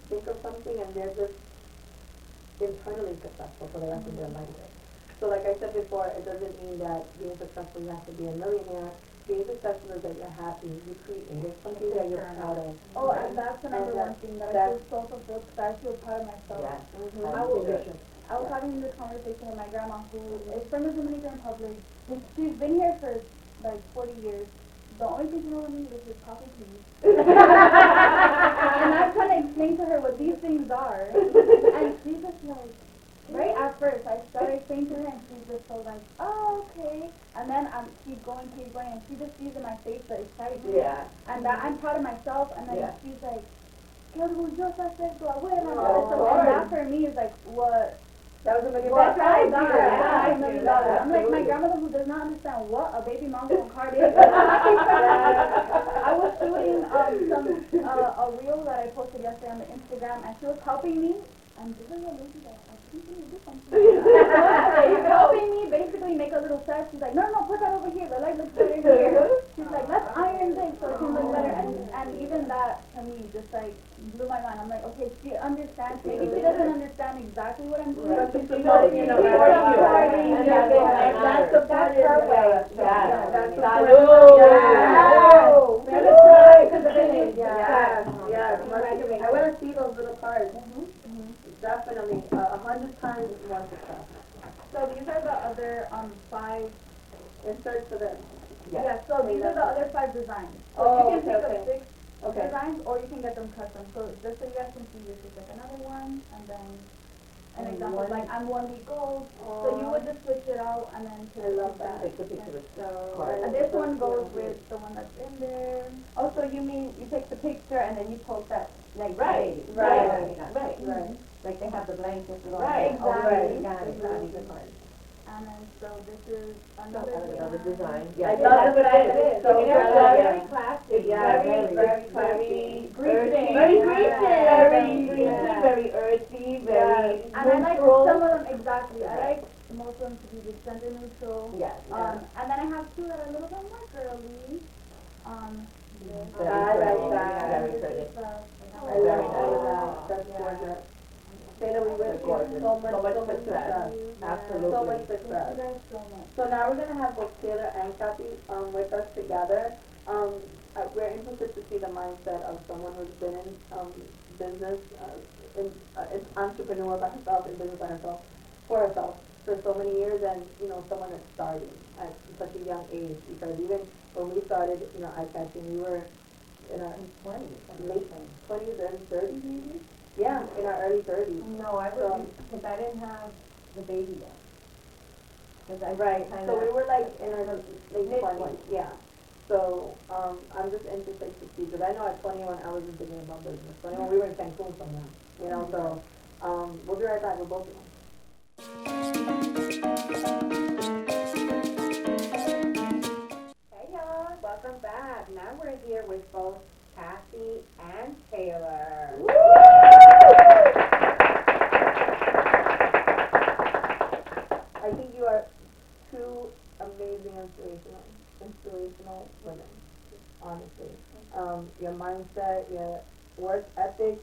think of something and they're just internally successful for the rest of their life. So like I said before, it doesn't mean that being successful you have to be a millionaire. Being successful is that you're happy, you created something that you're proud of. Oh, and that's another one thing that I feel so fulfilled because I feel proud of myself. I was having this conversation with my grandma who is from the Dominican Republic. She's been here for like 40 years. The only thing she knows in English is coffee please. And I'm trying to explain to her what these things are. And she's just like, right at first, I started explaining to her and she's just so like, oh, okay. And then keep going, and she just sees in my face the excitement. Yeah. And that I'm proud of myself, and then she's like, qué orgullosa estoy tu abuela. Oh, And that for me is like what. That was a million That's bucks. $5 million. I'm like my grandmother who does not understand what a baby mama card is. I was shooting a reel that I posted yesterday on the Instagram, and she was helping me. And this is a lady that I think you do something. She's helping me basically make a little set. She's like, no, put that over here. The light looks better here. She's like, let's iron this so it can look better. And even that to me just like blew my mind. I'm like, okay, she understands. Maybe she doesn't understand exactly what I'm doing. But she's supporting you, no matter what. That's the part her way. Yeah. That's the Salud. Yes. I want to see those little cards. Definitely, 100 times more success. So these are the other 5. Insert for them. Yeah, so these are the other 5 designs. So Oh, you can pick okay. up 6 Okay. designs or you can get them custom. So just so you guys can see, this is like another one, and then an example, like I'm 1 week old. So you would just switch it out and then take I love that. that. Take the picture with So card. and this one goes with the one that's in there. Oh, so you mean you take the picture and then you post that, like, Right. like they have the blankets and all Right. that. Oh, Exactly. got it. Exactly. And then so this is another Another design. I love the way it is. So very classic. Yeah, Very classy. Grecian. Very Grecian. Grecian. Very earthy, very and I like neutral. some of them exactly. I like most of them to be just gender neutral. Yes. And then I have 2 that are a little bit more girly. This. I like pretty. that. Very This pretty. is, I love all of that. That's gorgeous. Taylor, we wish you so much success. Absolutely. So much success. Thank you guys so much. So now we're gonna have both Taylor and Kathy with us together. We're interested to see the mindset of someone who's been in business, in entrepreneur by herself, in business by herself, for herself for so many years, and you know someone that's starting at such a young age. Because even when we started, you know, eye catching, we were in our late 20s, early 30s, maybe. Yeah, in our early 30s. No, I was, because I didn't have the baby yet. Because I Right, kinda. so we were like in our late Mid-twenties. 20s, yeah. So, I'm just interested to see, because I know at 21 I wasn't thinking about business. 21, we were in Cancun somewhere, you know, so, we'll be right back with both of them. Hey y'all, welcome back. Now we're here with both Kathy and Taylor. I think you are two amazing inspirational women, honestly. Your mindset, your work ethic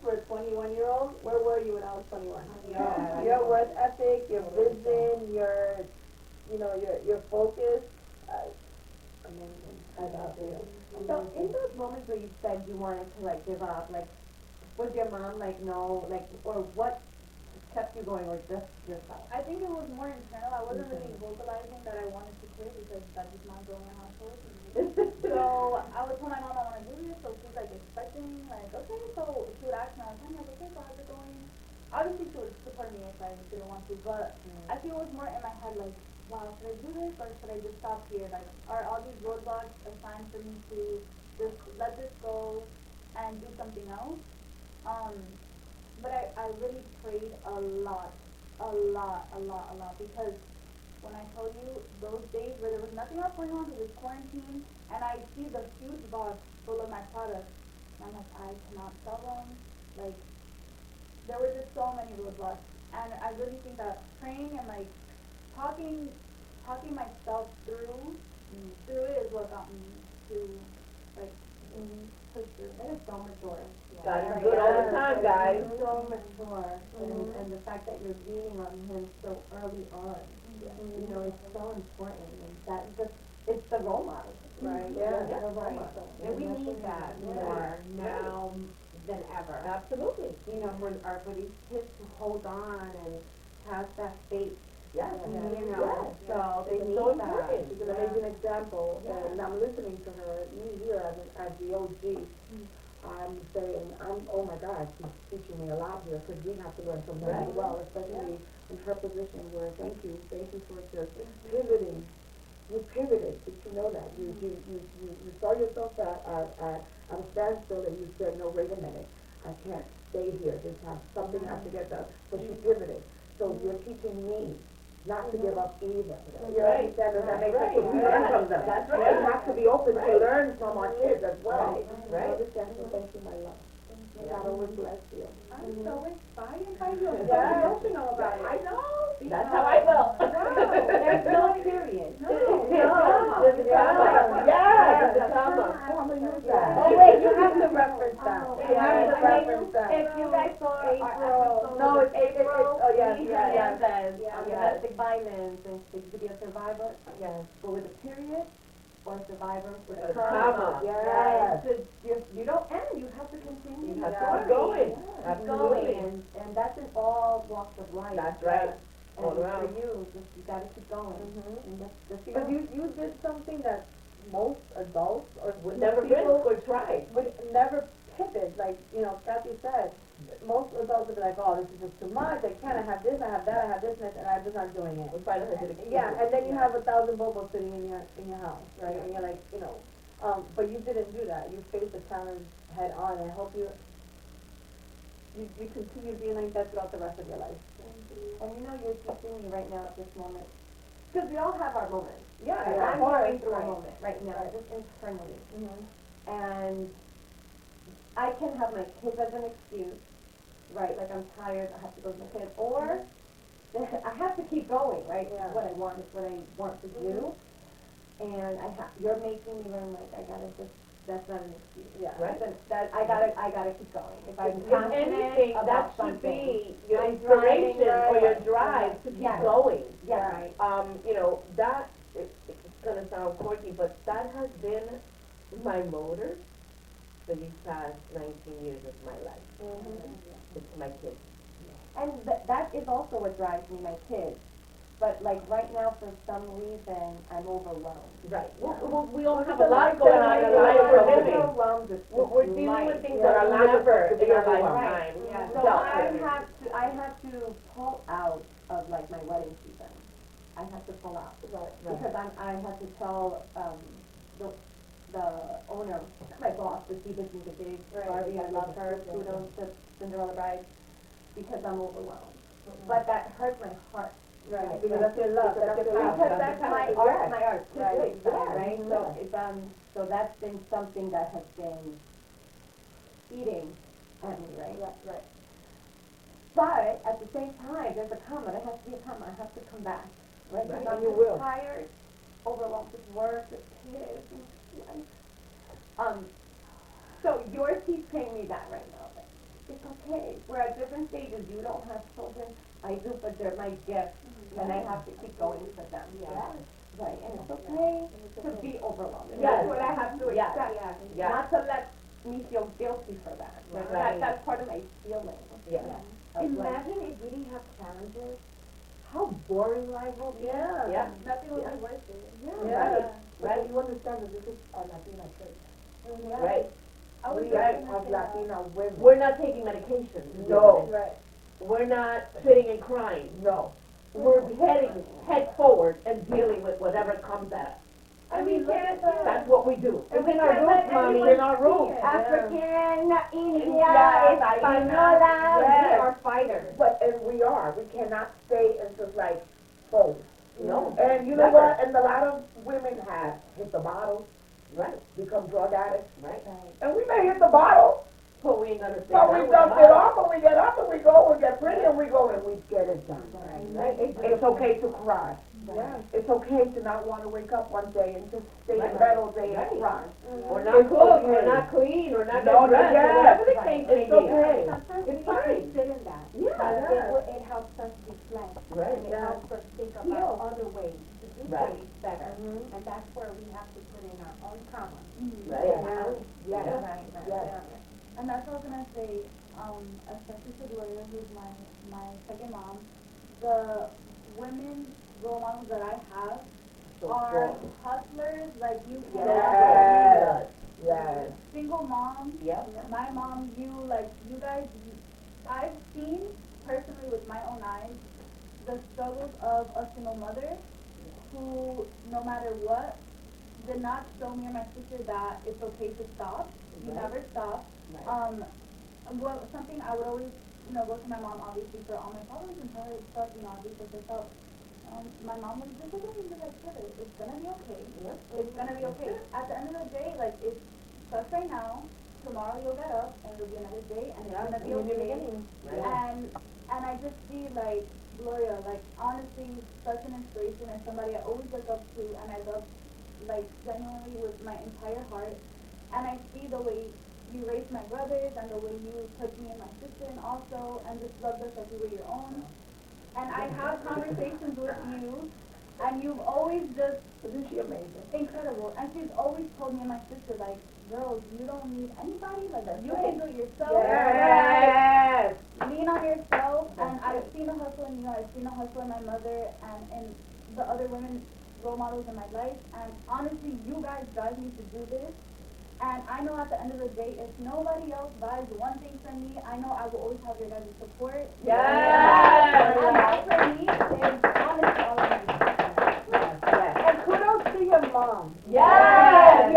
for a 21-year-old, where were you when I was 21? Yeah. Your work ethic, your vision, your focus, amazing. I love you. So in those moments where you said you wanted to like give up, like, was your mom like no, like, or what kept you going, or just yourself? I think it was more internal. I wasn't really vocalizing that I wanted to quit because that is not going in household. So I would tell my mom I want to do this, so she's like expecting, like, okay, so she would ask me all the time, like, okay, so how's it going? Obviously she would support me if I didn't want to, but I feel it was more in my head, like, wow, should I do this or should I just stop here? Like, are all these roadblocks a sign for me to just let this go and do something else? But I really prayed a lot because when I tell you those days where there was nothing else going on because it's quarantine, and I see the huge box full of my products, and I'm like, I cannot sell them. Like, there were just so many roadblocks, and I really think that praying and like talking myself through it is what got me to like push through. That is so mature. God is good all the time, guys. So mature, and the fact that you're leaning on him so early on, you know, is so important, and that just, it's the role model. Right. Yeah, Yeah. the role model. And we need that more now than ever. Absolutely. You know, for these kids to hold on and have that faith, Yes. you know, so they It's need so that. important, because I'm making an example, and I'm listening to her, me here as the OG. I'm saying, oh my God, she's teaching me a lot here, because we have to learn from her as well, especially in her position where, thank you for just pivoting. You pivoted, did you know that? You saw yourself at a standstill, and you said, no, wait a minute, I can't stay here, something has to get done, so she pivoted. So you're teaching me not to give up either. You understand, does that make sense? We learn from them. That's right. We have to be open to learn from our kids as well. Right. Understand, so thank you, my love. God always bless you. I'm so inspired by you. I'm so Yes. emotional about it. I know. That's how I felt. There's no period. There's a comma. Yes. There's a comma. Oh, I'm gonna use that. Oh, wait, you have to reference that. You have to reference that. If you guys saw our episode. No, it's April, oh, yes, Lisa yes. Hernandez Yeah. on domestic violence, and she could be a survivor, but with a period, or a survivor with a A comma. comma. Yes. You don't end, you have to continue. You have to your keep going. story. Keep Absolutely. going, and that's in all walks of life. That's right. And All for around. you, you gotta keep going. And that's Because you did something that most adults or Would most never been people or tried. would never pivot. Like, you know, Kathy said, most adults would be like, oh, this is just too much. I can't, I have this, I have that, I have this, and I'm just not doing it. We find out how to do it. Yeah, and then you have 1,000 bobos sitting in your house, right? And you're like, you know, but you didn't do that. You faced the challenge head on, and I hope you continue being like that throughout the rest of your life. And you know, you're teaching me right now at this moment, because we all have our moments. Yeah, I'm of course. going through a moment right now, just internally. And I can have my kids as an excuse, right? Like, I'm tired, I have to go to my kids, or I have to keep going, right? Yeah. What I want is what I want to do. And you're making me learn, like, I gotta just, that's not an excuse. Yeah. Right. I gotta keep going. If I'm If passionate anything, that about should something. be your I'm driving, inspiration or your right. drive to keep Yes. going. Yeah. You know, that, it's gonna sound quirky, but that has been my motor for these past 19 years of my life. It's my kids. And that is also what drives me, my kids. But like right now, for some reason, I'm overwhelmed. Right. Well, we all have a lot going on in our life we're living. Overwhelmed with We're dealing with things Yeah, that our we lives are never supposed to be in our overwhelmed. lifetime Yeah. So dealt I have to pull out of like my wedding season. I have to pull out. Because I had to tell the owner, my boss, the Stevens and the Big, Barbie, I love her, kudos to Cinderella Bride, because I'm overwhelmed. But that hurt my heart. Right, because that's your love, that's your Because passion. that's my artistic side, right? So it's, so that's been something that has been eating at me, right? Right. But at the same time, there's a comma, there has to be a comma, I have to come back, right? Right. Because I'm You just will. tired, overwhelmed with work, with kids, and life. So you're teaching me that right now, that it's okay, we're at different stages, you don't have children, I do, but they're my gift, and I have to keep going for them. Right, and it's okay to be overwhelmed, and Yes. that's what I have to Yes. accept. Yes. Not to let me feel guilty for that. Right. That's part of my feeling. Yeah. Imagine if we didn't have challenges, how boring life will be. Yeah. Yeah. Nothing will be worth it. Right. But you understand that this is a Latina church. Right. We are Latina women. We're not taking medications. No. Right. We're not sitting and crying. No. We're head forward and dealing with whatever comes at us. I mean, That's what we do. It's in our roots, mommy. It's in our roots. African, India, Yes, Española, we yes. are fighters. But, and we are, we cannot stay in just like, fold. No. And you know Never. what? And a lot of women have hit the bottle, Right, become drug addicts, right. and we may hit the bottle, But we ain't gonna stay but down we with dump the it bottle. off and we get up and we go and get pretty and we go and we get it done. Right. It's okay to cry. Yeah. It's okay to not want to wake up one day and just stay in Right. bed all day Right. and cry. Or not It's cook, or okay. not clean, or not No, get dressed, yeah, or whatever the right. case may It's be. okay. Sometimes It's we need fine. to sit in that. Yeah. Because it helps us reflect. Right. And it helps us think about other ways to do Right. things better. And that's where we have to put in our own karma. Right. Yeah. Yeah. Yes. And that's what I was gonna say, especially to Gloria, who's my second mom, the women role models that I have So are strong. hustlers like you can. Yes. Yes. Single moms, Yep. my mom, like, you guys, I've seen personally with my own eyes the struggles of a single mother who, no matter what, did not show me or my sister that it's okay to stop. You Right. never stop. Right. Something I would always, go to my mom obviously for all my problems and tell her stuff, obviously for stuff. My mom was just like, it's gonna be okay. Yep. It's gonna be okay. At the end of the day, like, it's just right now. Tomorrow you'll get up and it'll be another day and it's gonna be okay. Right. And I just see, like, Gloria, like, honestly, such an inspiration and somebody I always look up to and I love, like, genuinely with my entire heart. And I see the way you raised my brothers and the way you took me and my sister and also, and just loved us like we were your own. And I have conversations with you, and you've always just, Isn't she amazing? incredible. And she's always told me and my sister, like, girls, you don't need anybody, like, you can do it yourself. Yes. Lean on yourself, and I've seen a hustle in you, I've seen a hustle in my mother, and in the other women role models in my life, and honestly, you guys drive me to do this. And I know at the end of the day, if nobody else buys one thing from me, I know I will always have your guys' support. Yes. And that for me is honestly all I need. And kudos to your mom. Yes.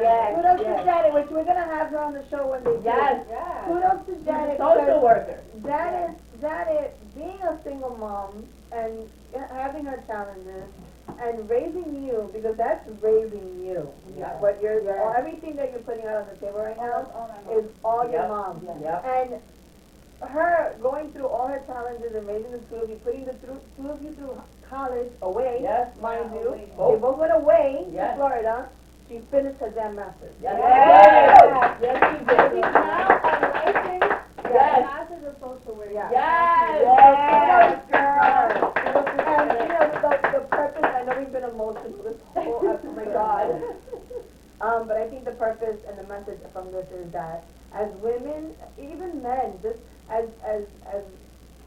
Yes. Kudos to Janet, which we're gonna have her on the show one day. too. Yes. Kudos to Janet. Social because worker. Janet, being a single mom and having her challenges and raising you, because that's raising you. Yeah. But everything that you're putting out on the table right now Oh my God. is all your Yep. mom. Yep. And her going through all her challenges and raising the two of you, putting the two of you through college away, Yes. mind you. away. Oh. They both went away Yes. to Florida. She finished her damn master's. Yes. Yes. Yes, you did. She's now a licensed Yes. master's of social work. Yeah. Yes. Yes, girl. And the purpose, I know we've been emotional this whole, oh my God. But I think the purpose and the message from this is that as women, even men, just as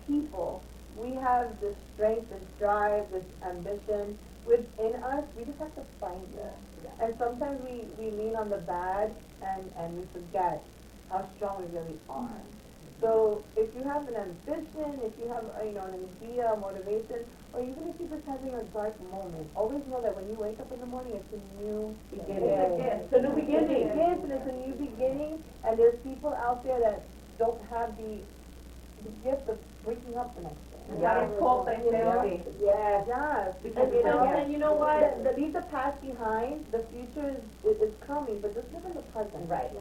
people, we have this strength, this drive, this ambition within us. We just have to find it. And sometimes we lean on the bad and we forget how strong we really are. So if you have an ambition, if you have an idea, motivation, or even if you're just having a dark moment, always know that when you wake up in the morning, it's a new beginning. It's a new beginning. It's a new beginning, and there's people out there that don't have the gift of waking up the next day. Yeah, it's called thanksgiving. Yes. Yes. Because you know what? Leave the past behind. The future is coming, but just live in the present. Right.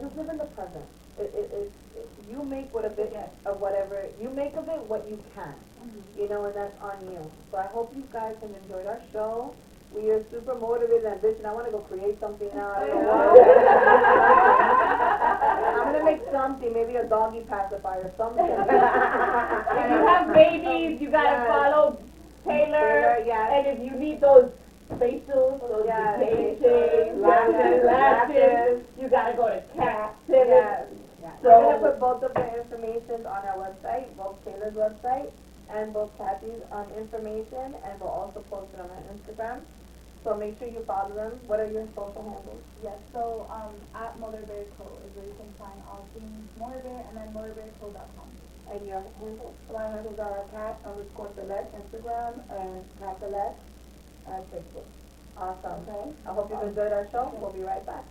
Just live in the present. You make what of it of whatever you make of it what you can. And that's on you. So I hope you guys have enjoyed our show. We are super motivated and ambitious. I want to go create something now. I don't know what. I'm gonna make something, maybe a doggy pacifier or something. If you have babies, you gotta Yes. follow Taylor. Yes. And if you need those facials, those Yes. vacations, lashes, Lashes. you gotta go to Cat Yes. So We're gonna put both of their information on our website, both Taylor's website and both Kathy's information, and we'll also post it on our Instagram. So make sure you follow them. What are your social handles? Yes, so at Motherberry Co is where you can find all things Motherberry and then motherberryco.com. And your handles? My handles are cat_Celeste Instagram and cat Celeste on Facebook. Awesome. Okay? I hope you've enjoyed our show. We'll be right back.